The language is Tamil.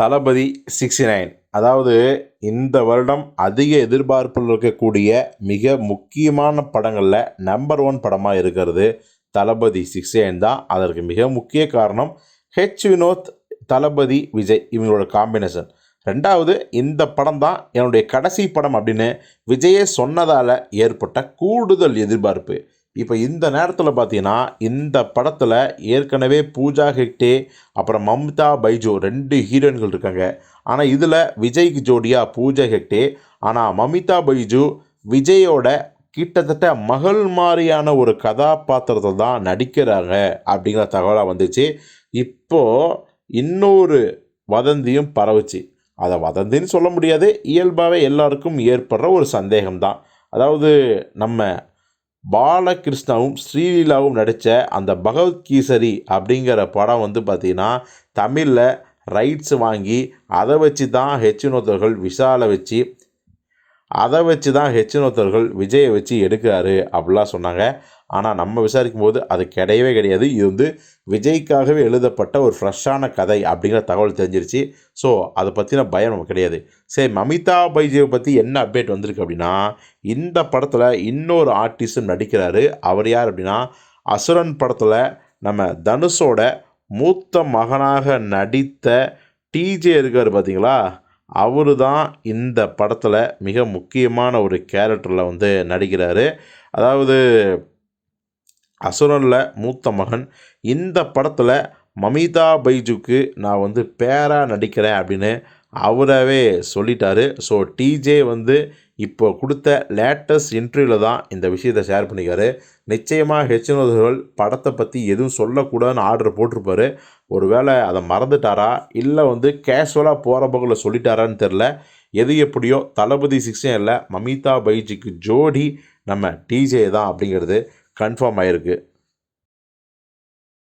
தளபதி 69. அதாவது இந்த வருடம் அதிக எதிர்பார்ப்பில் இருக்கக்கூடிய மிக முக்கியமான படங்களில் நம்பர் 1 படமாக இருக்கிறது தளபதி 69 தான். அதற்கு மிக முக்கிய காரணம் வினோத், தளபதி விஜய் இவங்களோட காம்பினேஷன். ரெண்டாவது, இந்த படம் தான் என்னுடைய கடைசி படம் அப்படின்னு விஜயே சொன்னதால் ஏற்பட்ட கூடுதல் எதிர்பார்ப்பு. இப்போ இந்த நேரத்தில் பார்த்தீங்கன்னா, இந்த படத்தில் ஏற்கனவே பூஜா ஹெக்டே அப்புறம் மம்தா பைஜு 2 ஹீரோயின்கள் இருக்காங்க. ஆனால் இதில் விஜய்க்கு ஜோடியாக பூஜா ஹெக்டே, ஆனால் மமிதா பைஜு விஜயோட கிட்டத்தட்ட மகள் மாதிரியான ஒரு கதாபாத்திரத்தை தான் நடிக்கிறாங்க அப்படிங்கிற தகவலாக வந்துச்சு. இப்போது இன்னொரு வதந்தியும் பரவுச்சு. அதை வதந்தின்னு சொல்ல முடியாது, இயல்பாகவே எல்லாருக்கும் ஏற்படுற ஒரு சந்தேகம்தான். அதாவது நம்ம பாலகிருஷ்ணாவும் ஸ்ரீலீலாவும் நடித்த அந்த பகவத்கீசரி அப்படிங்கிற படம் வந்து பார்த்திங்கன்னா தமிழில் ரைட்ஸ் வாங்கி அதை வச்சு தான் வினோத் விஷாலை வச்சு வினோத் விஜயை வச்சு எடுக்கிறாரு அப்படிலாம் சொன்னாங்க. ஆனால் நம்ம விசாரிக்கும் போது அது கிடையவே கிடையாது. இது வந்து விஜய்க்காகவே எழுதப்பட்ட ஒரு ஃப்ரெஷ்ஷான கதை அப்படிங்கிற தகவல் தெரிஞ்சிருச்சு. ஸோ அதை பற்றின பயம் நமக்கு கிடையாது. சரி, மமிதா பைஜுவை பற்றி என்ன அப்டேட் வந்திருக்கு அப்படின்னா, இந்த படத்தில் இன்னொரு ஆர்டிஸ்டும் நடிக்கிறாரு. அவர் யார் அப்படின்னா, அசுரன் படத்தில் நம்ம தனுஷோட மூத்த மகனாக நடித்த டிஜே இருக்கார் பார்த்தீங்களா, அவரு தான் இந்த படத்தில் மிக முக்கியமான ஒரு கேரக்டரில் வந்து நடிக்கிறாரு. அதாவது அசுரனில் மூத்த மகன். இந்த படத்தில் மமிதா பைஜுக்கு நான் வந்து பேராக நடிக்கிறேன் அப்படின்னு அவராகவே சொல்லிட்டாரு. ஸோ டிஜே வந்து இப்போ கொடுத்த லேட்டஸ்ட் இன்டர்வியூவில் தான் இந்த விஷயத்தை ஷேர் பண்ணிக்காரு. நிச்சயமாக வினோத் படத்தை பற்றி எதுவும் சொல்லக்கூடாதுன்னு ஆர்டர் போட்டிருப்பாரு. ஒரு வேளை அதை மறந்துட்டாரா இல்லை வந்து கேஷுவலாக போகிற பக்கத்தில் சொல்லிட்டாரான்னு தெரில. எது எப்படியோ தளபதி 69 மமிதா பைஜுக்கு ஜோடி நம்ம டிஜே தான் அப்படிங்கிறது கன்ஃபார்ம் ஆகிருக்கு.